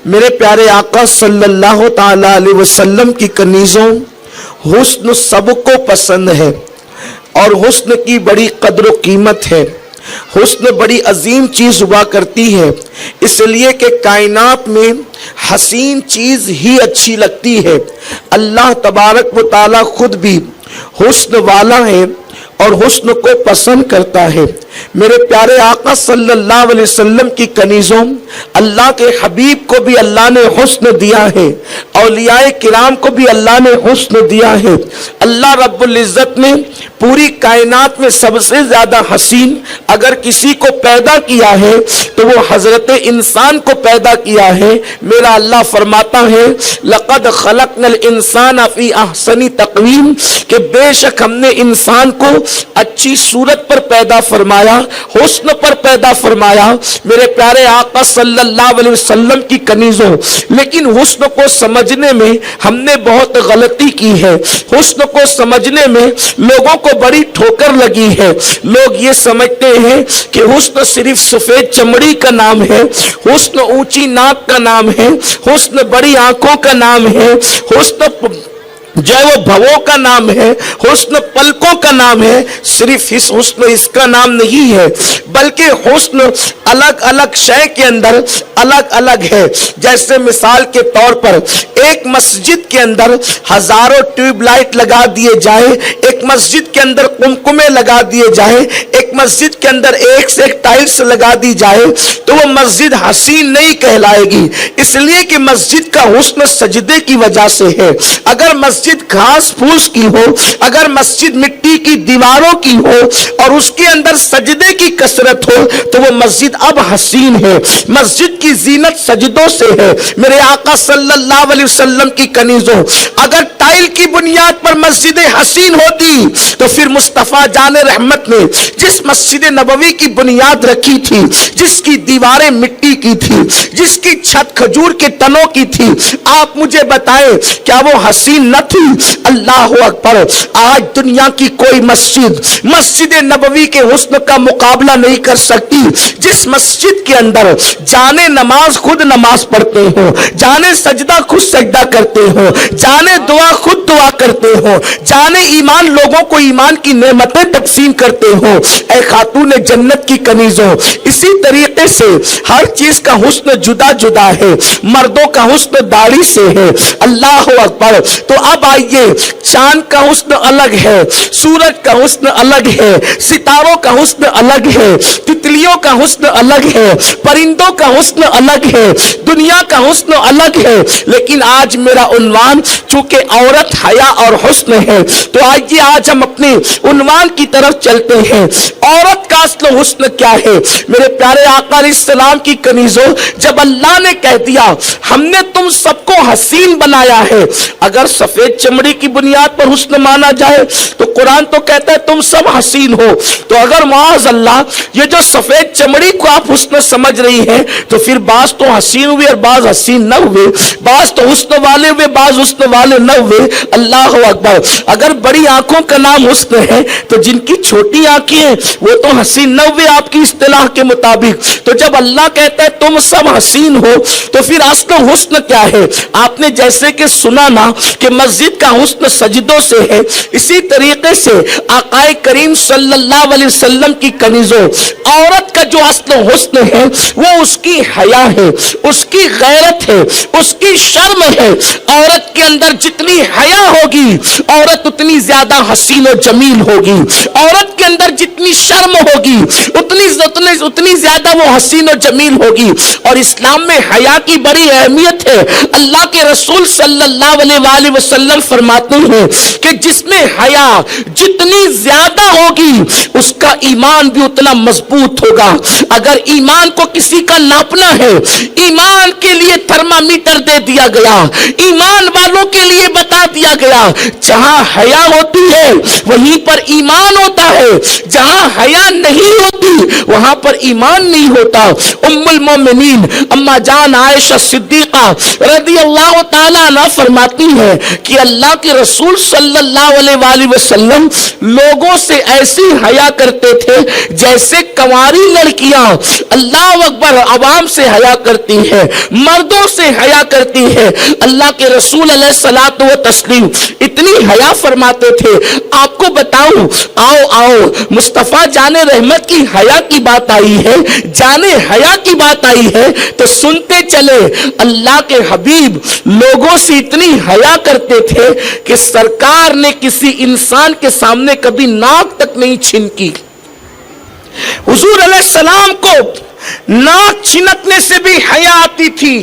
میرے پیارے آقا صلی اللہ تعالی علیہ وسلم کی کنیزوں، حسن سب کو پسند ہے اور حسن کی بڑی قدر و قیمت ہے۔ حسن بڑی عظیم چیز ہوا کرتی ہے، اس لیے کہ کائنات میں حسین چیز ہی اچھی لگتی ہے۔ اللہ تبارک و تعالی خود بھی حسن والا ہے اور حسن کو پسند کرتا ہے۔ میرے پیارے آقا صلی اللہ علیہ وسلم کی کنیزوں، اللہ کے حبیب کو بھی اللہ نے حسن دیا ہے، اولیاء کرام کو بھی اللہ نے حسن دیا ہے۔ اللہ رب العزت نے پوری کائنات میں سب سے زیادہ حسین اگر کسی کو پیدا کیا ہے تو وہ حضرت انسان کو پیدا کیا ہے۔ میرا اللہ فرماتا ہے لقد خلقنا الانسان فی احسن تقویم، کہ بے شک ہم نے انسان کو اچھی صورت پر پیدا فرمایا، حسن پر پیدا فرمایا۔ میرے پیارے آقا صلی اللہ علیہ وسلم کی کنیزوں، لیکن حسن کو سمجھنے میں ہم نے بہت غلطی کی ہے۔ حسن کو سمجھنے میں لوگوں کو بڑی ٹھوکر لگی ہے۔ لوگ یہ سمجھتے ہیں کہ حسن صرف سفید چمڑی کا نام ہے، حسن اونچی ناک کا نام ہے، حسن بڑی آنکھوں کا نام ہے، حسن جو ہے وہ بھووں کا نام ہے، حسن پلکوں کا نام ہے۔ صرف حسن اس کا نام نہیں ہے، بلکہ حسن الگ الگ شے کے اندر الگ الگ ہے۔ جیسے مثال کے طور پر ایک مسجد کے اندر ہزاروں ٹیوب لائٹ لگا دیے جائے، ایک مسجد کے اندر قمقمے لگا دیے جائے، ایک مسجد کے اندر ایک سے ایک ٹائلز لگا دی جائے تو وہ مسجد حسین نہیں کہلائے گی، اس لیے کہ مسجد کا حسن سجدے کی وجہ سے ہے۔ اگر مسجد گھاس پھوس کی ہو، اگر مسجد مٹی کی دیواروں کی ہو اور اس کے اندر سجدے کی کثرت ہو تو وہ مسجد اب حسین ہے۔ مسجد کی زینت سجدوں سے ہے۔ میرے آقا صلی اللہ علیہ وسلم کی کنیزوں، اگر ٹائل کی بنیاد پر مسجد حسین ہوتی تو پھر مصطفیٰ جان رحمت نے جس مسجد نبوی کی بنیاد رکھی تھی، جس کی دیواریں مٹی کی تھی، جس کی چھت کھجور کے تنوں کی تھی، آپ مجھے بتائیں کیا وہ حسین نہ تھی؟ اللہ اکبر! آج دنیا کی کوئی مسجد نبوی کے حسن کا مقابلہ نہیں کر سکتی۔ جس مسجد کے اندر جانے نماز خود نماز پڑھتے ہو، جانے سجدہ خود سجدہ کرتے ہو، جانے دعا خود دعا کرتے ہو، جانے ایمان لوگوں کو ایمان کی نعمتیں تقسیم کرتے ہو۔ اے خاتون جنت کی کنیزوں، اسی طریقے سے ہر چیز کا حسن جدا جدا ہے۔ مردوں کا حسن داڑھی سے ہے۔ اللہ اکبر! تو اب آئیے، چاند کا حسن الگ ہے، سورج کا حسن الگ ہے، ستاروں کا حسن الگ ہے، تتلیوں کا حسن الگ ہے، پرندوں کا حسن الگ ہے، دنیا کا حسن الگ ہے۔ لیکن آج میرا عنوان چونکہ عورت حیا اور حسن ہے تو آئیے آج ہم اپنے عنوان کی طرف چلتے ہیں۔ عورت کا اصل حسن کیا ہے؟ میرے پیارے آقا علیہ السلام کی کنیزوں، جب اللہ نے کہہ دیا ہم نے تم سب کو حسین بنایا ہے، اگر سفید چمڑی کی بنیاد پر حسن مانا جائے تو قرآن تو کہتا ہے تم سب حسین ہو، تو اگر معاذ اللہ یہ جو سفید چمڑی کو آپ حسن سمجھ رہی ہیں تو پھر بعض تو حسین ہوئے اور بعض حسین نہ ہوئے، بعض تو حسن والے ہوئے بعض حسن والے نہ ہوئے۔ اللہ اکبر! اگر بڑی آنکھوں کا نام حسن ہے تو جن کی چھوٹی آنکھیں ہیں وہ تو حسین نہ ہوئے آپ کی اصطلاح کے مطابق۔ تو جب اللہ کہتا ہے تم سب حسین ہو تو پھر اصل حسن کیا ہے؟ آپ نے جیسے کہ سنا نا کہ مسجد کا حسن سجدوں سے ہے، اسی طریقے سے آقا کریم صلی اللہ علیہ وسلم کی کنیزوں، عورت کا جو اصل حسن ہے وہ اس کی حیا ہے، اس کی غیرت ہے، اس کی شرم ہے۔ عورت کے اندر جتنی حیا ہوگی عورت اتنی زیادہ حسین و جمیل ہوگی، عورت کے اندر جتنی شرم ہوگی اتنی زیادہ وہ حسین و جمیل ہوگی۔ اور اسلام میں حیا کی بڑی اہمیت ہے۔ اللہ کے رسول صلی اللہ علیہ وآلہ وسلم فرماتے ہیں کہ جس میں حیا جتنی زیادہ ہوگی اس کا ایمان بھی اتنا مضبوط ہوگا۔ اگر ایمان کو کسی کا ناپنا ہے، ایمان کے لیے تھرمامیٹر دے دیا گیا، ایمان والوں کے لیے بتا دیا گیا جہاں حیا ہوتی ہے وہیں پر ایمان ہوتا ہے, جہاں حیا نہیں ہوتی وہاں پر ایمان نہیں ہوتا. ام المومنین اما جان عائشہ صدیقہ رضی اللہ تعالیٰ عنہ فرماتی ہے کہ اللہ کے رسول صلی اللہ علیہ وآلہ وسلم لوگوں سے ایسی حیا کرتے تھے جیسے کنواری لڑکیاں اللہ اکبر عوام سے حیا کرتی ہیں, مردوں سے حیا کرتی ہے. اللہ کے رسول علیہ الصلوۃ والتسلیم اتنی حیا فرماتے تھے. آپ کو بتاؤں, آؤ مصطفیٰ جان رحمت کی حیا کی بات آئی ہے, جانے حیا کی بات آئی ہے تو سنتے چلے. اللہ کے حبیب لوگوں سے اتنی حیا کرتے تھے کہ سرکار نے کسی انسان کے سامنے کبھی ناک تک نہیں چھنکی. حضور علیہ السلام کو ناک چھنکنے سے بھی حیا آتی تھی.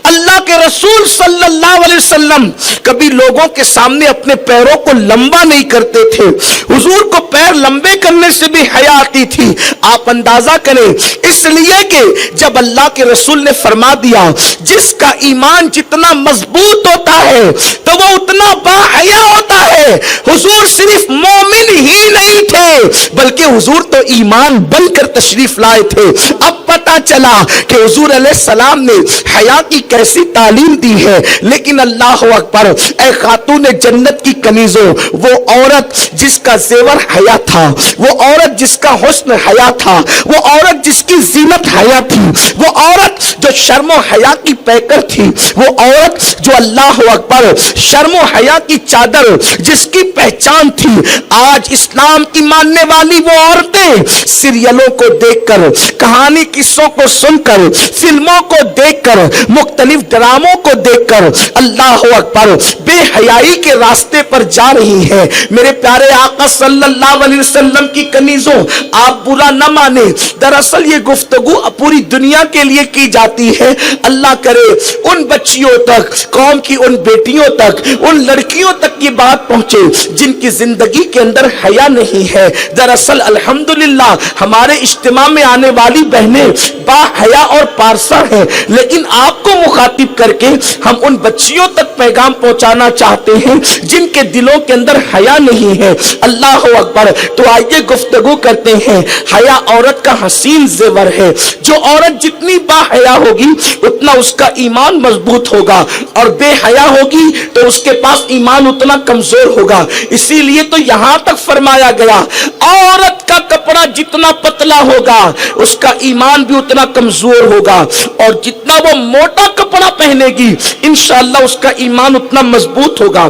اللہ کے رسول صلی اللہ علیہ وسلم کبھی لوگوں کے سامنے اپنے پیروں کو لمبا نہیں کرتے تھے. حضور کو پیر لمبے کرنے سے بھی حیا آتی تھی. آپ اندازہ کریں, اس لیے کہ جب اللہ کے رسول نے فرما دیا جس کا ایمان جتنا مضبوط ہوتا ہے تو وہ اتنا باحیا ہوتا ہے. حضور صرف مومن ہی نہیں تھے بلکہ حضور تو ایمان بن کر تشریف لائے تھے. اب پتا چلا کہ حضور علیہ السلام نے حیا کی کیسی تعلیم دی ہے. لیکن اللہ اکبر, اے خاتون جنت کی کنیزوں, وہ عورت جس کا زیور حیا تھا, وہ عورت جس کا حسن حیا تھا, وہ عورت جس کی زینت حیا تھی, وہ عورت جو شرم و حیا کی پیکر تھی, وہ عورت جو اللہ اکبر شرم و حیا کی چادر جس کی پہچان تھی. آج اسلام کی ماننے والی وہ عورتیں سیریلوں کو دیکھ کر, کہانی قصوں کو سن کر, فلموں کو دیکھ کر, مختلف ڈراموں کو دیکھ کر اللہ اکبر بے حیائی کے راستے پر جا رہی ہے. میرے پیارے آقا صلی اللہ علیہ وسلم کی کنیزوں, آپ برا نہ مانے, دراصل یہ گفتگو پوری دنیا کے لیے کی جاتی ہے. اللہ کرے ان بچیوں تک, قوم کی ان بیٹیوں تک, ان لڑکیوں تک یہ بات پہنچے جن کی زندگی کے اندر حیا نہیں ہے. دراصل الحمدللہ ہمارے اجتماع میں آنے والی بہنیں با حیا اور پارسا ہیں, لیکن آپ کو مخاطب کر کے ہم ان بچیوں تک پیغام پہنچانا چاہتے ہیں جن کے دلوں کے اندر حیا نہیں ہے. اللہ اکبر. تو آئیے گفتگو کرتے ہیں. حیا عورت کا حسین زیور ہے. جو عورت جتنی با حیا ہوگی اتنا اس کا ایمان مضبوط ہوگا, اور بے حیا ہوگی تو اس کے پاس ایمان اتنا کمزور ہوگا. اسی لیے تو یہاں تک فرمایا گیا عورت کا کپڑا جتنا پتلا ہوگا اس کا ایمان بھی اتنا کمزور ہوگا, اور جتنا وہ موٹا کپڑا پہنے گی انشاءاللہ اس کا ایمان اتنا مضبوط ہوگا.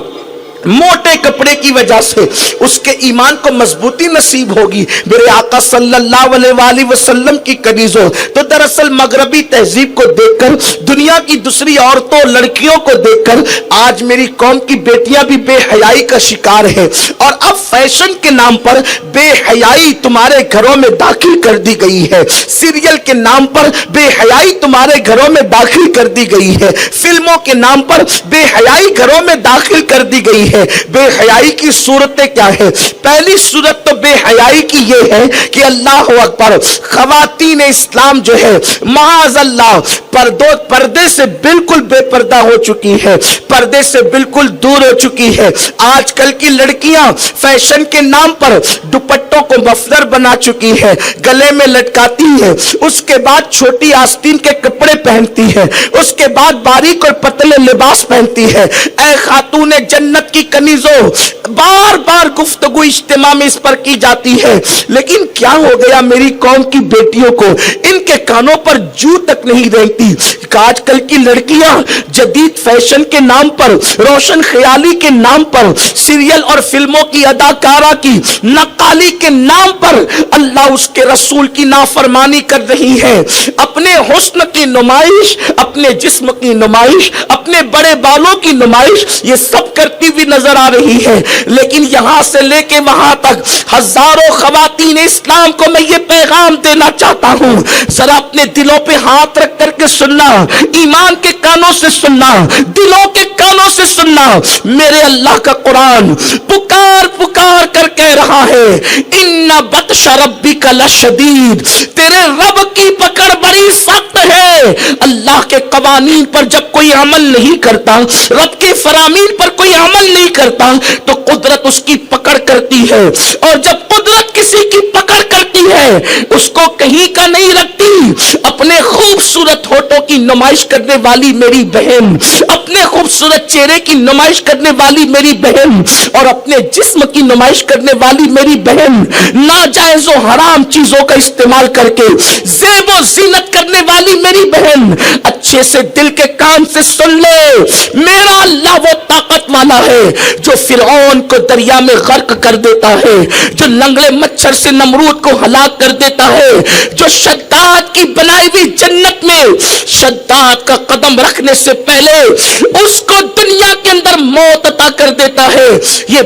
موٹے کپڑے کی وجہ سے اس کے ایمان کو مضبوطی نصیب ہوگی. میرے آقا صلی اللہ علیہ وآلہ وسلم کی کنیزوں, تو دراصل مغربی تہذیب کو دیکھ کر, دنیا کی دوسری عورتوں لڑکیوں کو دیکھ کر آج میری قوم کی بیٹیاں بھی بے حیائی کا شکار ہے. اور اب فیشن کے نام پر بے حیائی تمہارے گھروں میں داخل کر دی گئی ہے. سیریل کے نام پر بے حیائی تمہارے گھروں میں داخل کر دی گئی ہے. فلموں کے نام پر بے حیائی گھروں میں داخل کر دی گئی ہے. بے حیائی کی صورتیں کیا ہے؟ پہلی صورت تو بے حیائی کی یہ ہے کہ اللہ اکبر, خواتین اسلام جو ہے معاذ اللہ پردے سے بالکل بے پردہ ہو چکی ہے, پردے سے بالکل دور ہو چکی ہے. آج کل کی لڑکیاں فیشن کے نام پر دوپٹوں کو مفلر بنا چکی ہے, گلے میں لٹکاتی ہے, اس کے بعد چھوٹی آستین کے کپڑے پہنتی ہے, اس کے بعد باریک اور پتلے لباس پہنتی ہے. اے خاتون جنت کی کنیزوں, بار بار گفتگو اجتماع میں اس پر کی جاتی ہے, لیکن کیا ہو گیا میری قوم کی بیٹیوں کو, ان کے کانوں پر جو تک نہیں رہتی. آج کل کی لڑکیاں جدید فیشن کے نام پر, روشن خیالی کے نام پر, سیریل اور فلموں کی اداکارہ کی نقالی کے نام پر اللہ اس کے رسول کی نافرمانی کر رہی ہے. اپنے حسن کی نمائش, اپنے جسم کی نمائش, اپنے بڑے بالوں کی نمائش, یہ سب کرتی ہوئی نظر آ رہی ہے. لیکن یہاں سے لے کے وہاں تک ہزاروں خواتین اسلام کو میں یہ پیغام دینا چاہتا ہوں, ذرا اپنے دلوں پہ ہاتھ رکھ کر کے سننا، ایمان کے کانوں سے سننا، دلوں کے کانوں سے سننا، میرے اللہ کا قرآن پکار پکار کر کہہ رہا ہے ان بطش ربک لشدید، تیرے رب کی پکڑ بڑی سخت ہے۔ اللہ کے قوانین پر جب کوئی عمل نہیں کرتا، رب کے فرامین پر کوئی عمل نہیں کرتا تو قدرت اس کی پکڑ کرتی ہے، اور جب قدرت کسی کی پکڑ کرتی ہے اس کو کہیں کا نہیں رکھتی۔ اپنے خوبصورت ہونٹوں کی نمائش کرنے والی میری بہن، اپنے خوبصورت چہرے کی نمائش کرنے والی میری بہن، اور اپنے جسم کی نمائش کرنے والی میری بہن، ناجائز و حرام چیزوں کا استعمال کر کے زیب و زینت کرنے والی میری بہن، اچھے سے دل کے کان سے سن لے، میرا اللہ وہ طاقت والا ہے جو فرعون کو دریا میں غرق کر دیتا ہے، جو لنگڑے مچھر سے نمرود کو ہلاک کر دیتا ہے، جو شداد کی بنائی ہوئی جنت میں شداد کا قدم رکھنے سے پہلے اس کو دنیا کے اندر موت عطا کر دیتا ہے۔ یہ